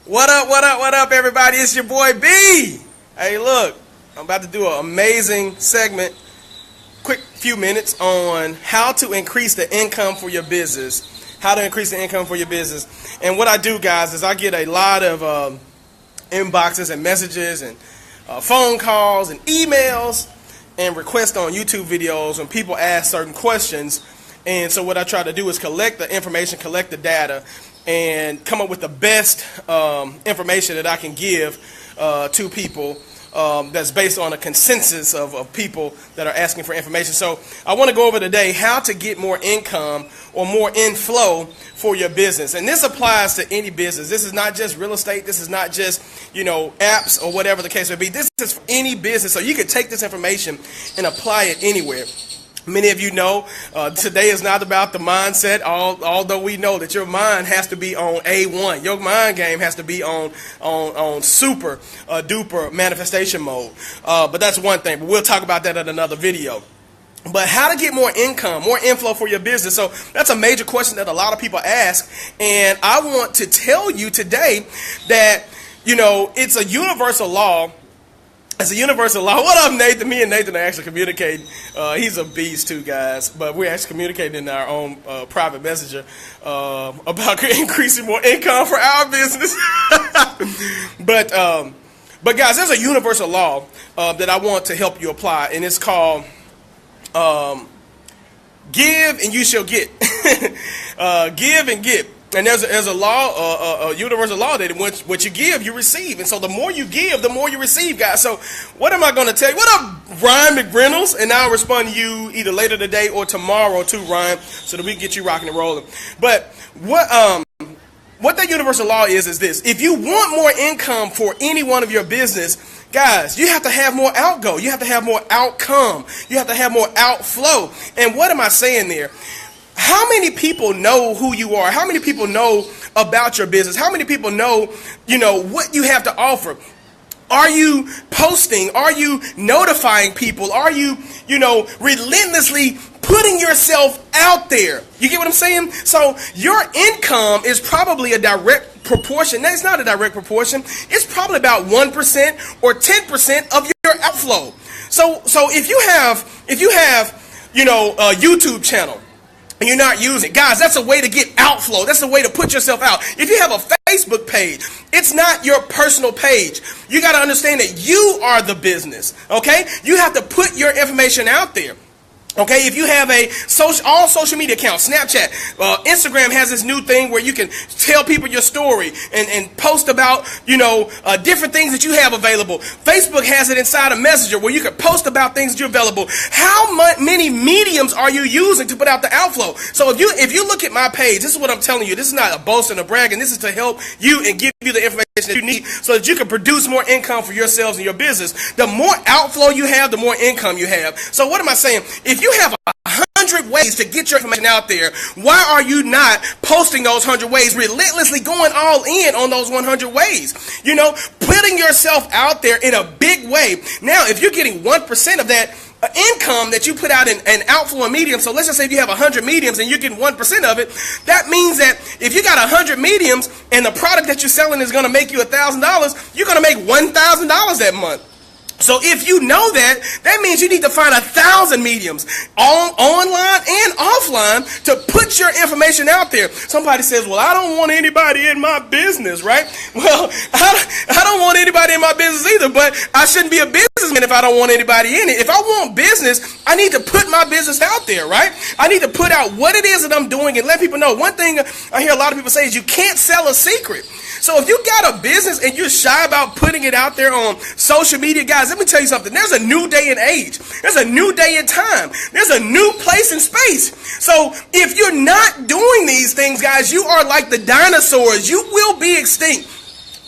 What up, what up, what up, everybody? It's your boy B. Hey, look, I'm about to do an amazing segment, quick few minutes on how to increase the income for your business. How to increase the income for your business. And what I do, guys, is I get a lot of inboxes and messages and phone calls and emails and requests on YouTube videos when people ask certain questions. And so what I try to do is collect the information, collect the data, and come up with the best information that I can give to people that's based on a consensus of people that are asking for information. So I want to go over today how to get more income or more inflow for your business. And this applies to any business. This is not just real estate. This is not just, apps or whatever the case may be. This is for any business. So you can take this information and apply it anywhere. Many of you know today is not about the mindset, although we know that your mind has to be on A1. Your mind game has to be on super duper manifestation mode. But that's one thing. But we'll talk about that in another video. But how to get more income, more inflow for your business. So that's a major question that a lot of people ask. And I want to tell you today that, it's a universal law. It's a universal law. What up, Nathan? Me and Nathan are actually communicating. He's a beast too, guys. But we're actually communicating in our own private messenger about increasing more income for our business. But guys, there's a universal law that I want to help you apply, and it's called give and you shall get. Give and get. And there's a law, a universal law that what you give, you receive. And so the more you give, the more you receive, guys. So what am I going to tell you? What up, Ryan McReynolds? And I'll respond to you either later today or tomorrow too, Ryan, so that we can get you rocking and rolling. But what that universal law is this. If you want more income for any one of your business, guys, you have to have more outgo. You have to have more outcome. You have to have more outflow. And what am I saying there? How many people know who you are? How many people know about your business? How many people know, what you have to offer? Are you posting? Are you notifying people? Are you, relentlessly putting yourself out there? You get what I'm saying? So your income is probably a direct proportion. No, it's not a direct proportion. It's probably about 1% or 10% of your outflow. So if you have, a YouTube channel, and you're not using it, guys, that's a way to get outflow. That's a way to put yourself out. If you have a Facebook page, it's not your personal page. You got to understand that you are the business, okay? You have to put your information out there. Okay, if you have all social media accounts, Snapchat, Instagram has this new thing where you can tell people your story and post about, different things that you have available. Facebook has it inside a messenger where you can post about things that you're available. How many mediums are you using to put out the outflow? So if you look at my page, this is what I'm telling you. This is not a boast and a brag, and this is to help you and give you the information that you need so that you can produce more income for yourselves and your business. The more outflow you have, the more income you have. So what am I saying? If you have 100 ways to get your information out there, why are you not posting those 100 ways, relentlessly going all in on those 100 ways? Putting yourself out there in a big way. Now, if you're getting 1% of that income that you put out in outflow medium, so let's just say if you have 100 mediums and you're getting 1% of it, that means that if you got 100 mediums and the product that you're selling is going to make you $1,000, you're going to make $1,000 that month. So if you know that, that means you need to find 1,000 mediums online and offline to put your information out there. Somebody says, well, I don't want anybody in my business, right? Well, I don't want anybody in my business either, but I shouldn't be a businessman if I don't want anybody in it. If I want business, I need to put my business out there, right? I need to put out what it is that I'm doing and let people know. One thing I hear a lot of people say is you can't sell a secret. So if you got a business and you're shy about putting it out there on social media, guys, let me tell you something. There's a new day and age. There's a new day and time. There's a new place and space. So if you're not doing these things, guys, you are like the dinosaurs. You will be extinct.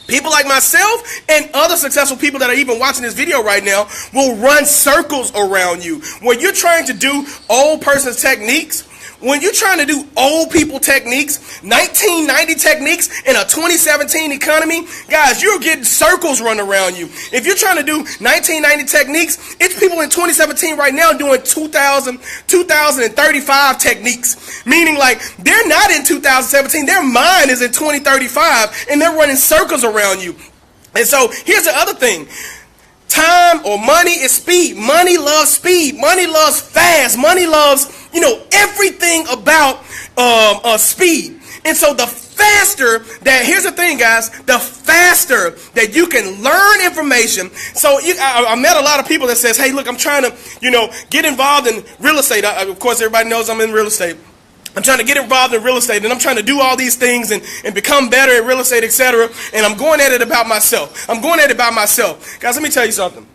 People like myself and other successful people that are even watching this video right now will run circles around you. When you're trying to do old person's techniques, when you're trying to do old people techniques, 1990 techniques in a 2017 economy, guys, you're getting circles run around you. If you're trying to do 1990 techniques, it's people in 2017 right now doing 2035 techniques. Meaning like they're not in 2017, their mind is in 2035 and they're running circles around you. And so here's the other thing. Time or money is speed. Money loves speed. Money loves fast. Money loves, everything about speed. And so the faster that, here's the thing, guys, the faster that you can learn information. So I met a lot of people that says, hey, look, I'm trying to, get involved in real estate. Of course, everybody knows I'm in real estate. I'm trying to get involved in real estate, and I'm trying to do all these things and become better at real estate, etc. And I'm going at it about myself. Guys, let me tell you something.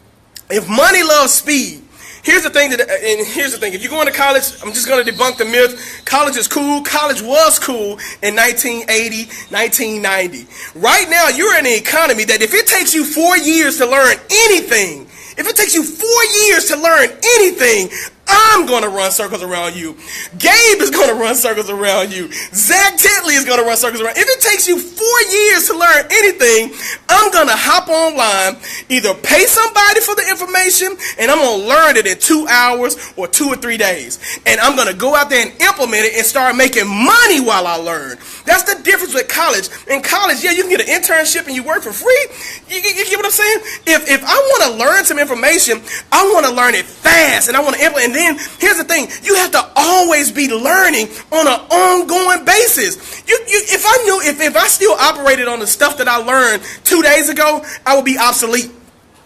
If money loves speed, here's the thing. If you're going to college, I'm just going to debunk the myth. College is cool. College was cool in 1980, 1990. Right now, you're in an economy that if it takes you 4 years to learn anything, I'm going to run circles around you. Gabe is going to run circles around you. Zach Titley is going to run circles around. If it takes you 4 years to learn anything, I'm going to hop online, either pay somebody for the information, and I'm going to learn it in 2 hours or 2 or 3 days. And I'm going to go out there and implement it and start making money while I learn. That's the difference with college. In college, yeah, you can get an internship and you work for free. You get what I'm saying? If I want to learn some information, I want to learn it fast, and I want to implement. And then here's the thing: you have to always be learning on an ongoing basis. If I still operated on the stuff that I learned 2 days ago, I would be obsolete.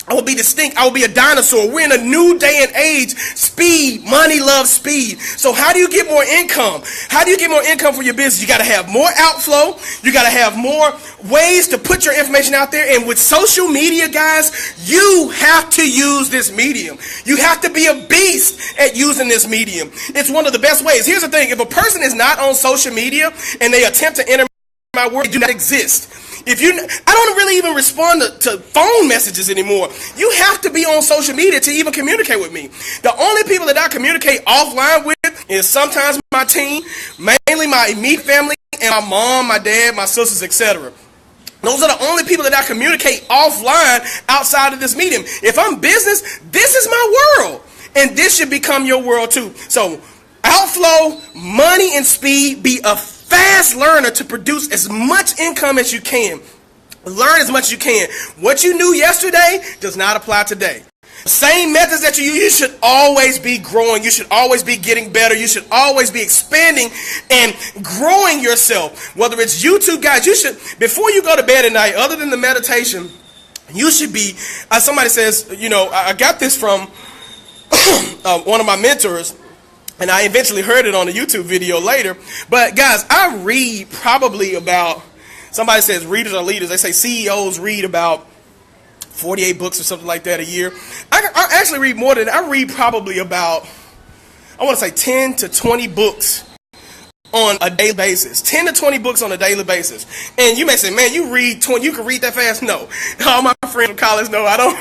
I will be distinct. I will be a dinosaur. We're in a new day and age. Speed. Money loves speed. So how do you get more income? How do you get more income for your business? You got to have more outflow. You got to have more ways to put your information out there. And with social media, guys, you have to use this medium. You have to be a beast at using this medium. It's one of the best ways. Here's the thing. If a person is not on social media and they attempt to enter my world, they do not exist. I don't really even respond to phone messages anymore. You have to be on social media to even communicate with me. The only people that I communicate offline with is sometimes my team, mainly my immediate family, and my mom, my dad, my sisters, etc. Those are the only people that I communicate offline outside of this medium. If I'm business, this is my world. And this should become your world too. So outflow, money, and speed. Be a fast learner to produce as much income as you can. Learn as much as you can. What you knew yesterday does not apply today. Same methods that you use, you should always be growing. You should always be getting better. You should always be expanding and growing yourself. Whether it's YouTube, guys, you should, before you go to bed at night, other than the meditation, you should be, somebody says, I got this from one of my mentors, and I eventually heard it on a YouTube video later. But guys, I read probably about, somebody says readers are leaders. They say CEOs read about 48 books or something like that a year. I actually read more than that. I read probably about, I want to say 10 to 20 books on a daily basis. 10 to 20 books on a daily basis. And you may say, man, you can read that fast? No. All my friends from college know I don't.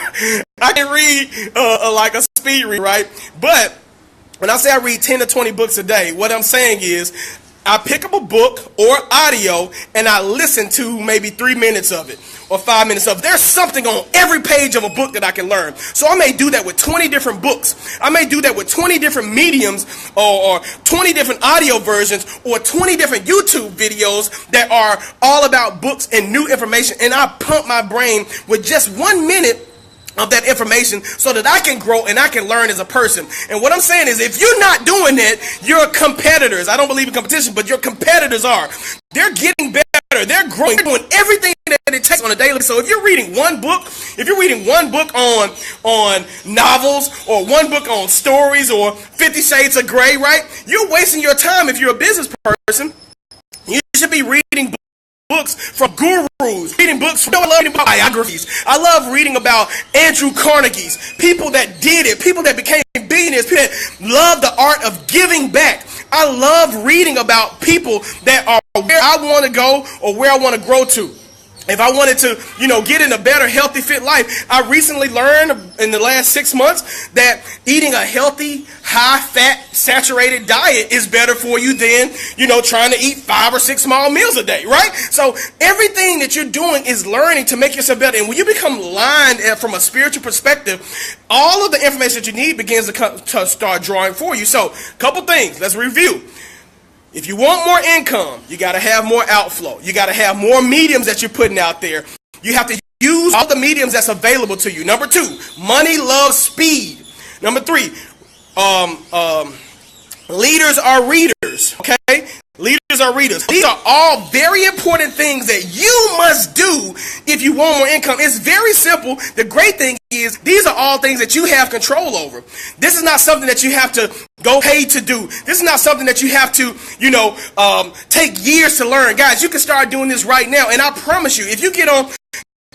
I can read like a speed read, right? But when I say I read 10 to 20 books a day, what I'm saying is I pick up a book or audio and I listen to maybe 3 minutes of it or 5 minutes of it. There's something on every page of a book that I can learn. So I may do that with 20 different books. I may do that with 20 different mediums or 20 different audio versions or 20 different YouTube videos that are all about books and new information. And I pump my brain with just 1 minute of that information so that I can grow and I can learn as a person. And what I'm saying is, if you're not doing that, your competitors, I don't believe in competition, but your competitors are. They're getting better. They're growing. They're doing everything that it takes on a daily. So if you're reading one book, on novels or one book on stories or 50 Shades of Grey, right? You're wasting your time if you're a business person. You should be reading books from gurus, reading books from, I love reading biographies. I love reading about Andrew Carnegie's, people that did it, people that became billionaires, people that love the art of giving back. I love reading about people that are where I want to go or where I want to grow to. If I wanted to, get in a better, healthy, fit life, I recently learned in the last 6 months that eating a healthy, high-fat, saturated diet is better for you than, trying to eat 5 or 6 small meals a day, right? So everything that you're doing is learning to make yourself better. And when you become aligned from a spiritual perspective, all of the information that you need begins to start drawing for you. So, a couple things. Let's review. If you want more income, you got to have more outflow. You got to have more mediums that you're putting out there. You have to use all the mediums that's available to you. Number 2, money loves speed. Number 3, leaders are readers. Okay? Leaders are readers. These are all very important things that you must do if you want more income. It's very simple. The great thing is these are all things that you have control over. This is not something that you have to go pay to do. This is not something that you have to, take years to learn. Guys, you can start doing this right now. And I promise you, if you get on,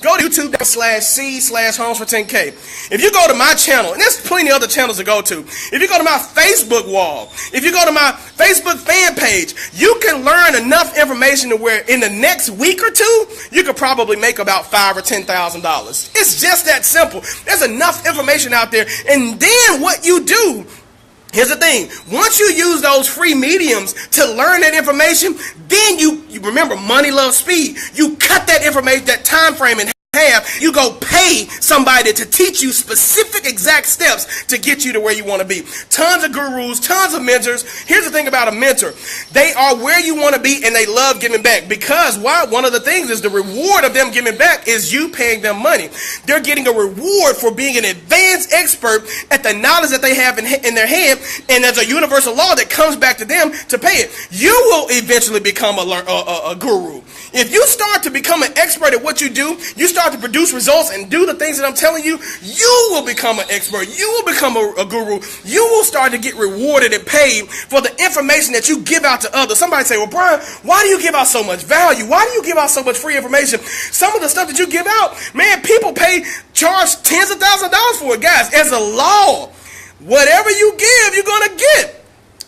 go to YouTube.com/Homes410K. If you go to my channel, and there's plenty of other channels to go to. If you go to my Facebook wall, if you go to my Facebook fan page, you can learn enough information to where in the next week or two, you could probably make about $5,000 or $10,000. It's just that simple. There's enough information out there. And then what you do, here's the thing. Once you use those free mediums to learn that information, then you remember, money loves speed. You cut that information, that time frame in half. You go pay somebody to teach you specific exact steps to get you to where you want to be. Tons of gurus, tons of mentors. Here's the thing about a mentor. They are where you want to be and they love giving back. Because why? One of the things is the reward of them giving back is you paying them money. They're getting a reward for being an advanced expert at the knowledge that they have in their head, and there's a universal law that comes back to them to pay it. You will eventually become a guru. If you start to become an expert at what you do, you start to produce results and do the things that I'm telling you, you will become an expert. You will become a guru. You will start to get rewarded and paid for the information that you give out to others. Somebody say, well, Brian, why do you give out so much value? Why do you give out so much free information? Some of the stuff that you give out, man, people charge tens of thousands of dollars for it. Guys, as a law, whatever you give, you're going to get.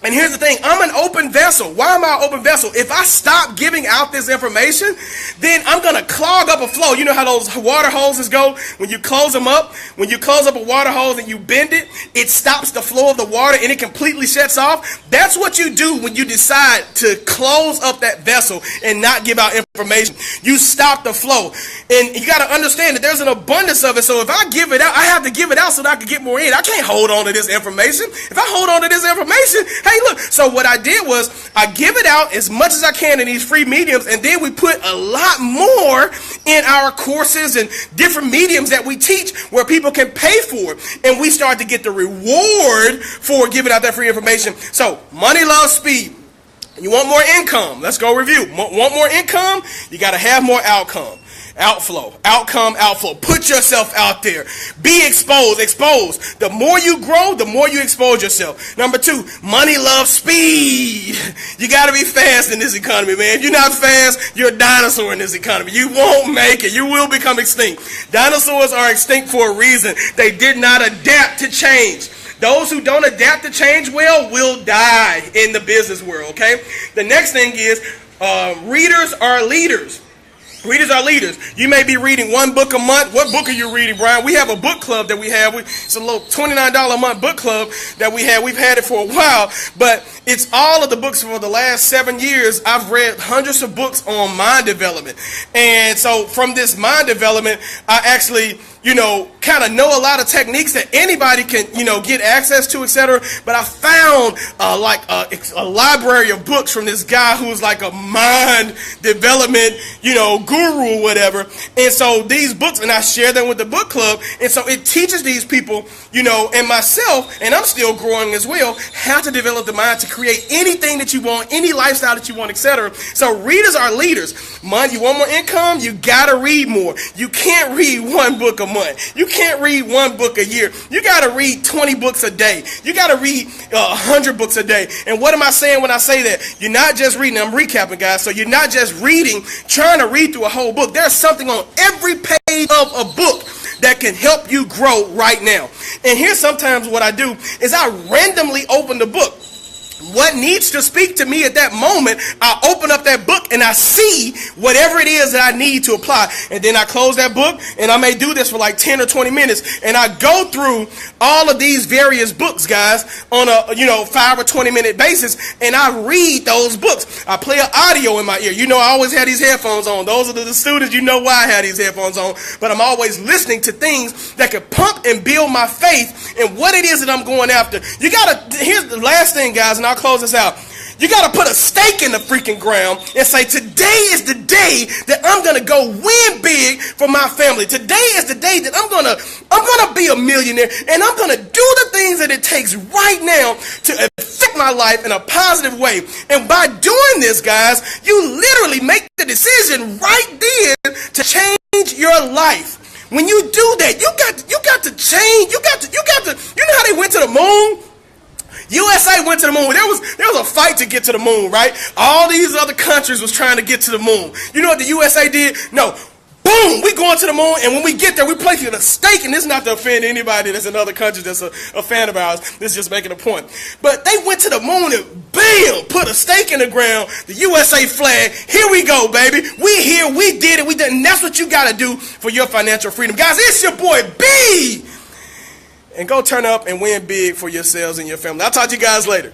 And here's the thing, I'm an open vessel. Why am I an open vessel? If I stop giving out this information, then I'm going to clog up a flow. You know how those water hoses go? When you close them up, when you close up a water hose and you bend it, it stops the flow of the water and it completely shuts off. That's what you do when you decide to close up that vessel and not give out information. You stop the flow. And you got to understand that there's an abundance of it. So if I give it out, I have to give it out so that I can get more in. I can't hold on to this information. If I hold on to this information, hey, look, so what I did was I give it out as much as I can in these free mediums, and then we put a lot more in our courses and different mediums that we teach where people can pay for it, and we start to get the reward for giving out that free information. So money loves speed. You want more income? Let's go review. Want more income? You got to have more outcome. Outflow, outflow. Put yourself out there. Be exposed. The more you grow, the more you expose yourself. Number 2, money loves speed. You got to be fast in this economy, man. If you're not fast, you're a dinosaur in this economy. You won't make it. You will become extinct. Dinosaurs are extinct for a reason. They did not adapt to change. Those who don't adapt to change well will die in the business world, okay? The next thing is readers are leaders. Readers are leaders. You may be reading one book a month. What book are you reading, Brian? We have a book club that we have. It's a little $29 a month book club that we have. We've had it for a while, but it's all of the books for the last 7 years. I've read hundreds of books on mind development. And so from this mind development, I actually, kind of know a lot of techniques that anybody can, get access to, etc. But I found a library of books from this guy who's like a mind development, guru or whatever. And so these books, and I share them with the book club. And so it teaches these people, and myself, and I'm still growing as well, how to develop the mind to create anything that you want, any lifestyle that you want, etc. So readers are leaders. You want more income? You got to read more. You can't read one book a month. You can't read one book a year. You got to read 20 books a day. You got to read 100 books a day. And what am I saying when I say that? You're not just reading. I'm recapping, guys. So you're not just reading, trying to read through a whole book. There's something on every page of a book that can help you grow right now. And here's sometimes what I do is I randomly open the book. what needs to speak to me at that moment, I open up that book and I see whatever it is that I need to apply. And then I close that book, and I may do this for like 10 or 20 minutes. And I go through all of these various books, guys, on a 5 or 20 minute basis. And I read those books. I play an audio in my ear. I always have these headphones on. Those are the students, you know why I have these headphones on. But I'm always listening to things that could pump and build my faith in what it is that I'm going after. Here's the last thing, guys, and I'll close this out. You got to put a stake in the freaking ground and say, today is the day that I'm going to go win big for my family. Today is the day that I'm going to be a millionaire, and I'm going to do the things that it takes right now to affect my life in a positive way. And by doing this, guys, you literally make the decision right then to change your life. When you do that, you got to change. You know how they went to the moon? USA went to the moon. There was a fight to get to the moon, right? All these other countries was trying to get to the moon. You know what the USA did? No. Boom, we going to the moon, and when we get there, we place it a stake, and this is not to offend anybody that's in other countries that's a fan of ours. This is just making a point. But they went to the moon and bam, put a stake in the ground, the USA flag. Here we go, baby. We here, we did it, and that's what you got to do for your financial freedom. Guys, it's your boy B. And go turn up and win big for yourselves and your family. I'll talk to you guys later.